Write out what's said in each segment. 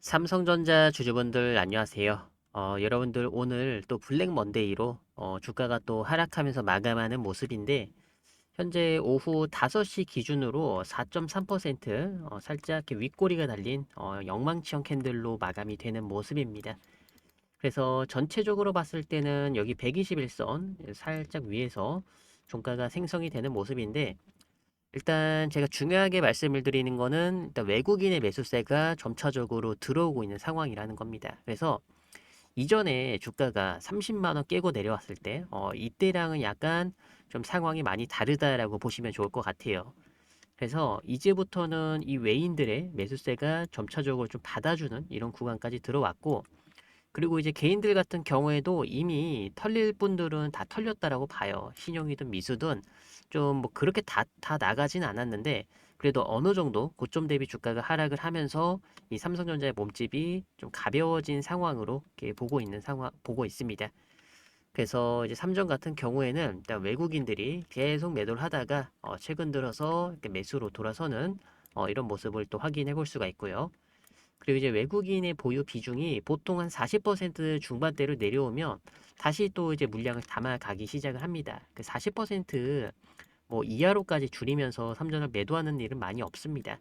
삼성전자 주주분들 안녕하세요. 여러분들 오늘 또 블랙 먼데이로 주가가 또 하락하면서 마감하는 모습인데 현재 오후 5시 기준으로 4.3% 살짝 이렇게 윗꼬리가 달린 영망치형 캔들로 마감이 되는 모습입니다. 그래서 전체적으로 봤을 때는 여기 121선 살짝 위에서 종가가 생성이 되는 모습인데 일단 제가 중요하게 말씀을 드리는 거는 일단 외국인의 매수세가 점차적으로 들어오고 있는 상황이라는 겁니다. 그래서 이전에 주가가 30만 원 깨고 내려왔을 때 이때랑은 약간 좀 상황이 많이 다르다라고 보시면 좋을 것 같아요. 그래서 이제부터는 이 외인들의 매수세가 점차적으로 좀 받아주는 이런 구간까지 들어왔고 그리고 이제 개인들 같은 경우에도 이미 털릴 분들은 다 털렸다라고 봐요. 신용이든 미수든 좀 뭐 그렇게 다 나가진 않았는데 그래도 어느 정도 고점 대비 주가가 하락을 하면서 이 삼성전자의 몸집이 좀 가벼워진 상황으로 이렇게 보고 있습니다. 그래서 이제 삼성 같은 경우에는 일단 외국인들이 계속 매도를 하다가 최근 들어서 이렇게 매수로 돌아서는 이런 모습을 또 확인해 볼 수가 있고요. 그리고 이제 외국인의 보유 비중이 보통 한 40% 중반대로 내려오면 다시 또 이제 물량을 담아가기 시작을 합니다. 그 40%뭐 이하로까지 줄이면서 삼전을 매도하는 일은 많이 없습니다.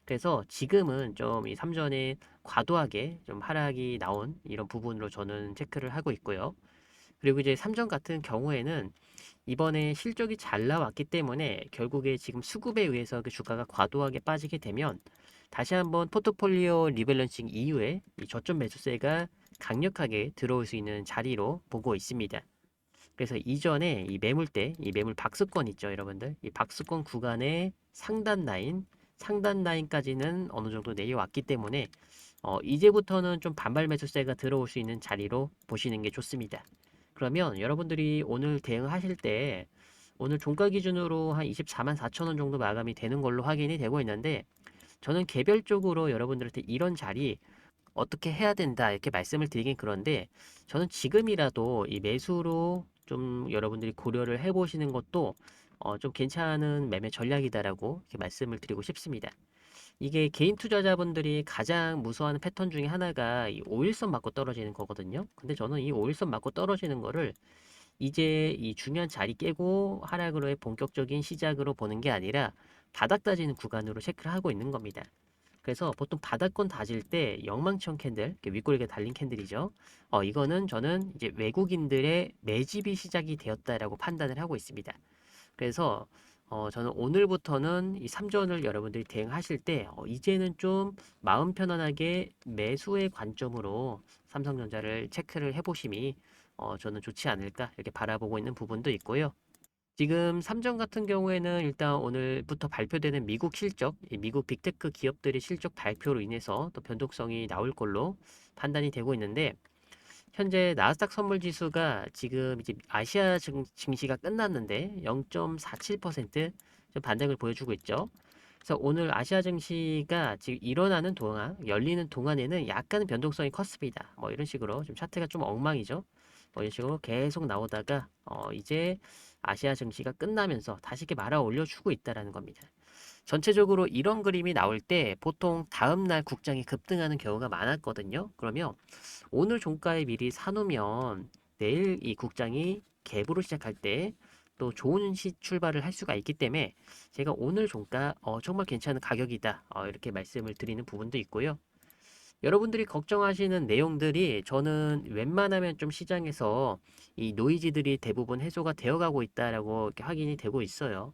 그래서 지금은 좀 이 삼전에 과도하게 좀 하락이 나온 이런 부분으로 저는 체크를 하고 있고요. 그리고 이제 삼전 같은 경우에는 이번에 실적이 잘 나왔기 때문에 결국에 지금 수급에 의해서 그 주가가 과도하게 빠지게 되면 다시 한번 포트폴리오 리밸런싱 이후에 이 저점 매수세가 강력하게 들어올 수 있는 자리로 보고 있습니다. 그래서 이전에 이 매물대, 이 매물 박스권 있죠, 여러분들. 이 박스권 구간의 상단 라인까지는 어느 정도 내려왔기 때문에 이제부터는 좀 반발 매수세가 들어올 수 있는 자리로 보시는 게 좋습니다. 그러면 여러분들이 오늘 대응하실 때 오늘 종가 기준으로 한 24만 4천 원 정도 마감이 되는 걸로 확인이 되고 있는데 저는 개별적으로 여러분들한테 이런 자리 어떻게 해야 된다 이렇게 말씀을 드리긴 그런데 저는 지금이라도 이 매수로 좀 여러분들이 고려를 해보시는 것도 좀 괜찮은 매매 전략이다라고 이렇게 말씀을 드리고 싶습니다. 이게 개인 투자자분들이 가장 무서워하는 패턴 중에 하나가 이 5일선 맞고 떨어지는 거거든요. 근데 저는 이 5일선 맞고 떨어지는 거를 이제 이 중요한 자리 깨고 하락으로의 본격적인 시작으로 보는 게 아니라 바닥 다지는 구간으로 체크를 하고 있는 겁니다. 그래서 보통 바닥권 다질 때 영망청 캔들, 이렇게 윗꼬리가 달린 캔들이죠. 이거는 저는 이제 외국인들의 매집이 시작이 되었다라고 판단을 하고 있습니다. 그래서 저는 오늘부터는 이 3전을 여러분들이 대응하실 때 이제는 좀 마음 편안하게 매수의 관점으로 삼성전자를 체크를 해보심이 저는 좋지 않을까 이렇게 바라보고 있는 부분도 있고요. 지금 삼정 같은 경우에는 일단 오늘부터 발표되는 미국 실적, 이 미국 빅테크 기업들의 실적 발표로 인해서 또 변동성이 나올 걸로 판단이 되고 있는데 현재 나스닥 선물 지수가 지금 이제 아시아 증시가 끝났는데 0.47%좀 반등을 보여주고 있죠. 그래서 오늘 아시아 증시가 지금 일어나는 동안, 열리는 동안에는 약간은 변동성이 컸습니다. 뭐 이런 식으로 좀 차트가 좀 엉망이죠. 뭐 이런 식으로 계속 나오다가 이제 아시아 증시가 끝나면서 다시 이렇게 말아 올려주고 있다라는 겁니다. 전체적으로 이런 그림이 나올 때 보통 다음날 국장이 급등하는 경우가 많았거든요. 그러면 오늘 종가에 미리 사놓으면 내일 이 국장이 갭으로 시작할 때 또 좋은 출발을 할 수가 있기 때문에 제가 오늘 종가 정말 괜찮은 가격이다 이렇게 말씀을 드리는 부분도 있고요. 여러분들이 걱정하시는 내용들이 저는 웬만하면 좀 시장에서 이 노이즈들이 대부분 해소가 되어가고 있다라고 이렇게 확인이 되고 있어요.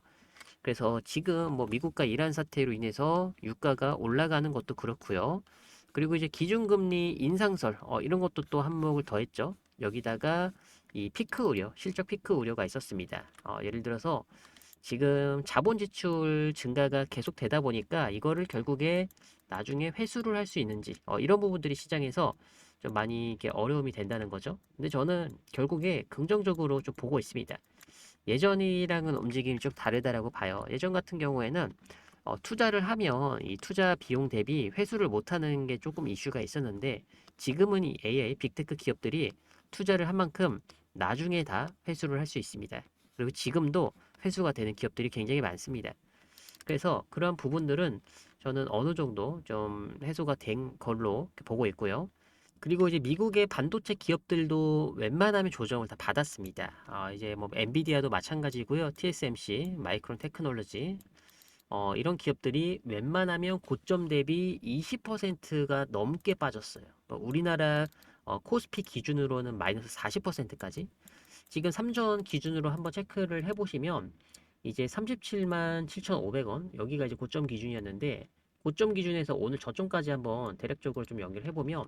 그래서 지금 뭐 미국과 이란 사태로 인해서 유가가 올라가는 것도 그렇고요. 그리고 이제 기준금리 인상설 이런 것도 또 한몫을 더했죠. 여기다가 이 피크 우려, 실적 피크 우려가 있었습니다. 예를 들어서 지금 자본 지출 증가가 계속 되다 보니까 이거를 결국에 나중에 회수를 할 수 있는지 이런 부분들이 시장에서 좀 많이 이게 어려움이 된다는 거죠. 근데 저는 결국에 긍정적으로 좀 보고 있습니다. 예전이랑은 움직임이 좀 다르다라고 봐요. 예전 같은 경우에는 투자를 하면 이 투자 비용 대비 회수를 못하는 게 조금 이슈가 있었는데 지금은 이 AI 빅테크 기업들이 투자를 한 만큼 나중에 다 회수를 할 수 있습니다. 그리고 지금도 회수가 되는 기업들이 굉장히 많습니다. 그래서 그러한 부분들은 저는 어느 정도 좀 해소가 된 걸로 보고 있고요. 그리고 이제 미국의 반도체 기업들도 웬만하면 조정을 다 받았습니다. 이제 뭐 엔비디아도 마찬가지고요. TSMC, 마이크론 테크놀로지, 이런 기업들이 웬만하면 고점 대비 20%가 넘게 빠졌어요. 우리나라 코스피 기준으로는 마이너스 40%까지. 지금 삼전 기준으로 한번 체크를 해보시면 이제 37만 7,500원 여기가 이제 고점 기준이었는데 고점 기준에서 오늘 저점까지 한번 대략적으로 좀 연결해보면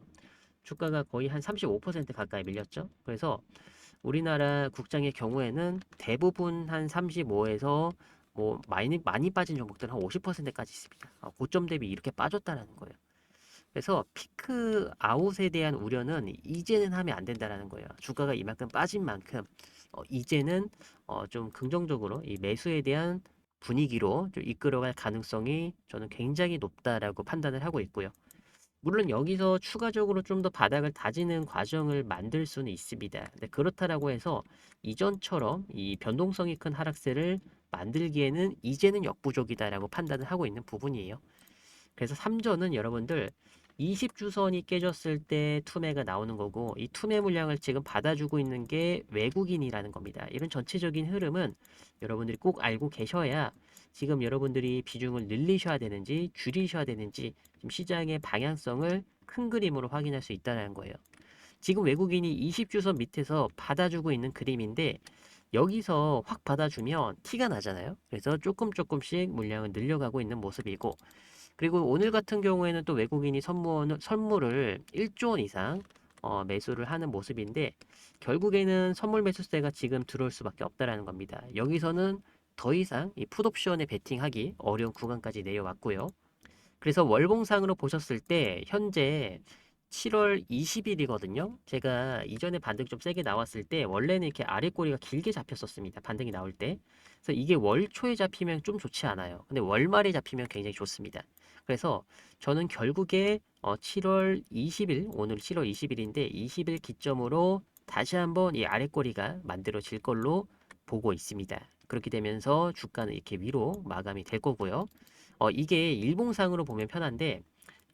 주가가 거의 한 35% 가까이 밀렸죠. 그래서 우리나라 국장의 경우에는 대부분 한 35에서 뭐 많이 빠진 종목들은 한 50%까지 있습니다. 고점 대비 이렇게 빠졌다라는 거예요. 그래서 피크 아웃에 대한 우려는 이제는 하면 안 된다라는 거예요. 주가가 이만큼 빠진 만큼 이제는 좀 긍정적으로 이 매수에 대한 분위기로 좀 이끌어갈 가능성이 저는 굉장히 높다라고 판단을 하고 있고요. 물론 여기서 추가적으로 좀 더 바닥을 다지는 과정을 만들 수는 있습니다. 근데 그렇다라고 해서 이전처럼 이 변동성이 큰 하락세를 만들기에는 이제는 역부족이다라고 판단을 하고 있는 부분이에요. 그래서 3전은 여러분들 20주선이 깨졌을 때 투매가 나오는 거고 이 투매 물량을 지금 받아주고 있는 게 외국인이라는 겁니다. 이런 전체적인 흐름은 여러분들이 꼭 알고 계셔야 지금 여러분들이 비중을 늘리셔야 되는지 줄이셔야 되는지 지금 시장의 방향성을 큰 그림으로 확인할 수 있다는 거예요. 지금 외국인이 20주선 밑에서 받아주고 있는 그림인데 여기서 확 받아주면 티가 나잖아요. 그래서 조금씩 물량을 늘려가고 있는 모습이고 그리고 오늘 같은 경우에는 또 외국인이 선물을 1조 원 이상 매수를 하는 모습인데 결국에는 선물 매수세가 지금 들어올 수밖에 없다라는 겁니다. 여기서는 더 이상 이 풋옵션에 베팅하기 어려운 구간까지 내려왔고요. 그래서 월봉상으로 보셨을 때 현재 7월 20일이거든요. 제가 이전에 반등이 좀 세게 나왔을 때 원래는 이렇게 아래 꼬리가 길게 잡혔었습니다. 반등이 나올 때. 그래서 이게 월 초에 잡히면 좀 좋지 않아요. 근데 월말에 잡히면 굉장히 좋습니다. 그래서 저는 결국에 7월 20일, 오늘 7월 20일인데 20일 기점으로 다시 한번 이 아래 꼬리가 만들어질 걸로 보고 있습니다. 그렇게 되면서 주가는 이렇게 위로 마감이 될 거고요. 이게 일봉상으로 보면 편한데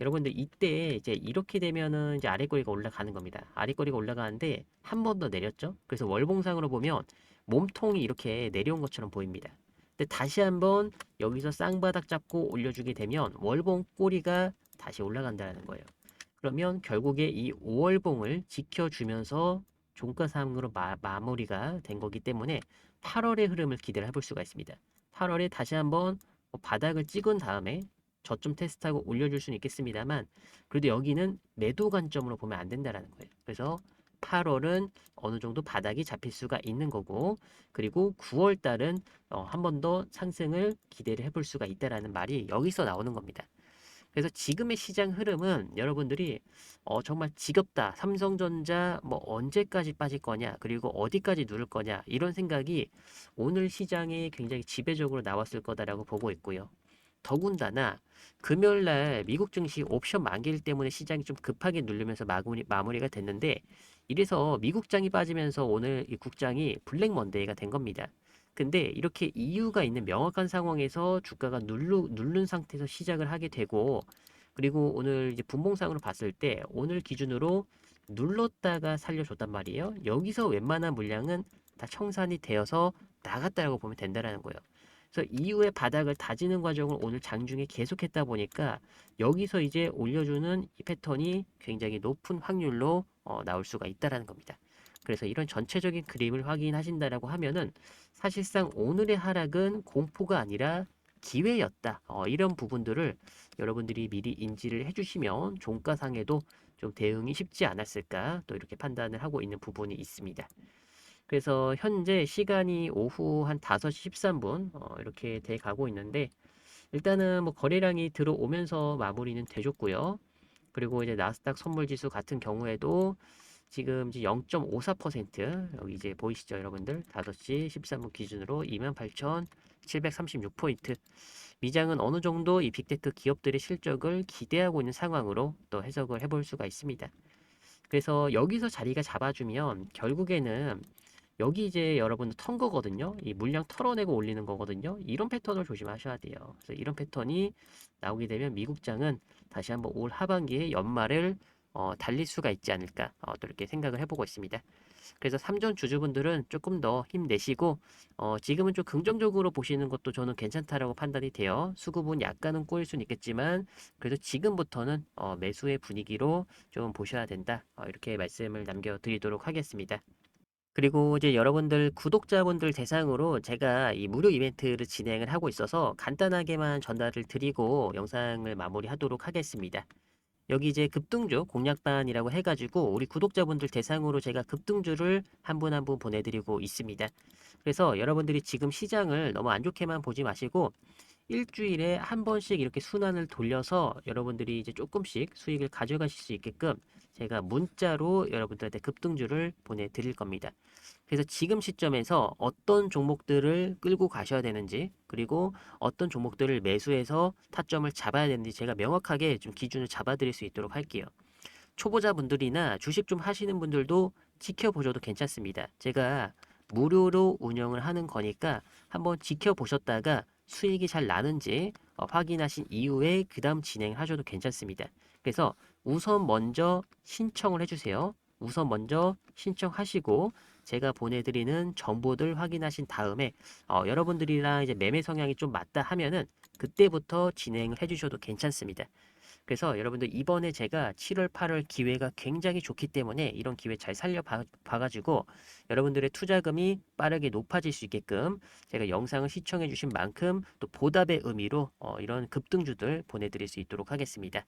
여러분들 이때 이제 이렇게 되면은 이제 아랫꼬리가 올라가는 겁니다. 아랫꼬리가 올라가는데 한 번 더 내렸죠. 그래서 월봉상으로 보면 몸통이 이렇게 내려온 것처럼 보입니다. 근데 다시 한번 여기서 쌍바닥 잡고 올려주게 되면 월봉 꼬리가 다시 올라간다는 거예요. 그러면 결국에 이 5월봉을 지켜주면서 종가상으로 마무리가 된 거기 때문에 8월의 흐름을 기대를 해볼 수가 있습니다. 8월에 다시 한번 바닥을 찍은 다음에 저점 테스트하고 올려줄 수는 있겠습니다만 그래도 여기는 매도 관점으로 보면 안 된다라는 거예요. 그래서 8월은 어느 정도 바닥이 잡힐 수가 있는 거고 그리고 9월 달은 한 번 더 상승을 기대를 해볼 수가 있다라는 말이 여기서 나오는 겁니다. 그래서 지금의 시장 흐름은 여러분들이 정말 지겹다. 삼성전자 뭐 언제까지 빠질 거냐, 그리고 어디까지 누를 거냐 이런 생각이 오늘 시장에 굉장히 지배적으로 나왔을 거다라고 보고 있고요. 더군다나 금요일 날 미국 증시 옵션 만기일 때문에 시장이 좀 급하게 누르면서 마무리가 됐는데 이래서 미국장이 빠지면서 오늘 이 국장이 블랙 먼데이가 된 겁니다. 근데 이렇게 이유가 있는 명확한 상황에서 주가가 누른 상태에서 시작을 하게 되고 그리고 오늘 이제 분봉상으로 봤을 때 오늘 기준으로 눌렀다가 살려줬단 말이에요. 여기서 웬만한 물량은 다 청산이 되어서 나갔다라고 보면 된다라는 거예요. 그래서 이후에 바닥을 다지는 과정을 오늘 장중에 계속했다 보니까 여기서 이제 올려주는 이 패턴이 굉장히 높은 확률로 나올 수가 있다라는 겁니다. 그래서 이런 전체적인 그림을 확인하신다라고 하면은 사실상 오늘의 하락은 공포가 아니라 기회였다. 이런 부분들을 여러분들이 미리 인지를 해주시면 종가상에도 좀 대응이 쉽지 않았을까 또 이렇게 판단을 하고 있는 부분이 있습니다. 그래서 현재 시간이 오후 한 5시 13분 이렇게 돼 가고 있는데 일단은 뭐 거래량이 들어오면서 마무리는 돼줬고요. 그리고 이제 나스닥 선물지수 같은 경우에도 지금 이제 0.54% 여기 이제 보이시죠, 여러분들? 5시 13분 기준으로 28,736포인트. 미장은 어느 정도 이 빅테크 기업들의 실적을 기대하고 있는 상황으로 또 해석을 해볼 수가 있습니다. 그래서 여기서 자리가 잡아주면 결국에는 여기 이제 여러분들 턴 거거든요. 이 물량 털어내고 올리는 거거든요. 이런 패턴을 조심하셔야 돼요. 그래서 이런 패턴이 나오게 되면 미국장은 다시 한번 올 하반기에 연말을 달릴 수가 있지 않을까 또 이렇게 생각을 해보고 있습니다. 그래서 삼전 주주분들은 조금 더 힘내시고 지금은 좀 긍정적으로 보시는 것도 저는 괜찮다라고 판단이 돼요. 수급은 약간은 꼬일 수는 있겠지만 그래도 지금부터는 매수의 분위기로 좀 보셔야 된다. 이렇게 말씀을 남겨드리도록 하겠습니다. 그리고 이제 여러분들 구독자분들 대상으로 제가 이 무료 이벤트를 진행을 하고 있어서 간단하게만 전달을 드리고 영상을 마무리하도록 하겠습니다. 여기 이제 급등주 공략반이라고 해가지고 우리 구독자분들 대상으로 제가 급등주를 한 분 한 분 보내드리고 있습니다. 그래서 여러분들이 지금 시장을 너무 안 좋게만 보지 마시고 일주일에 한 번씩 이렇게 순환을 돌려서 여러분들이 이제 조금씩 수익을 가져가실 수 있게끔 제가 문자로 여러분들한테 급등주를 보내드릴 겁니다. 그래서 지금 시점에서 어떤 종목들을 끌고 가셔야 되는지, 그리고 어떤 종목들을 매수해서 타점을 잡아야 되는지 제가 명확하게 좀 기준을 잡아드릴 수 있도록 할게요. 초보자분들이나 주식 좀 하시는 분들도 지켜보셔도 괜찮습니다. 제가 무료로 운영을 하는 거니까 한번 지켜보셨다가 수익이 잘 나는지 확인하신 이후에 그 다음 진행하셔도 괜찮습니다. 그래서 우선 먼저 신청을 해주세요. 우선 먼저 신청하시고 제가 보내드리는 정보들 확인하신 다음에 여러분들이랑 이제 매매 성향이 좀 맞다 하면은 그때부터 진행을 해주셔도 괜찮습니다. 그래서 여러분들 이번에 제가 7월, 8월 기회가 굉장히 좋기 때문에 이런 기회 잘 살려봐가지고 여러분들의 투자금이 빠르게 높아질 수 있게끔 제가 영상을 시청해주신 만큼 또 보답의 의미로 이런 급등주들 보내드릴 수 있도록 하겠습니다.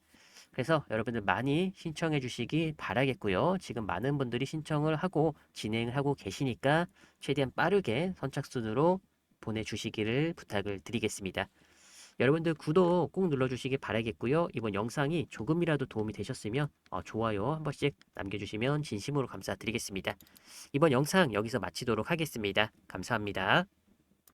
그래서 여러분들 많이 신청해 주시기 바라겠고요. 지금 많은 분들이 신청을 하고 진행을 하고 계시니까 최대한 빠르게 선착순으로 보내주시기를 부탁을 드리겠습니다. 여러분들 구독 꼭 눌러주시기 바라겠고요. 이번 영상이 조금이라도 도움이 되셨으면 좋아요 한 번씩 남겨주시면 진심으로 감사드리겠습니다. 이번 영상 여기서 마치도록 하겠습니다. 감사합니다.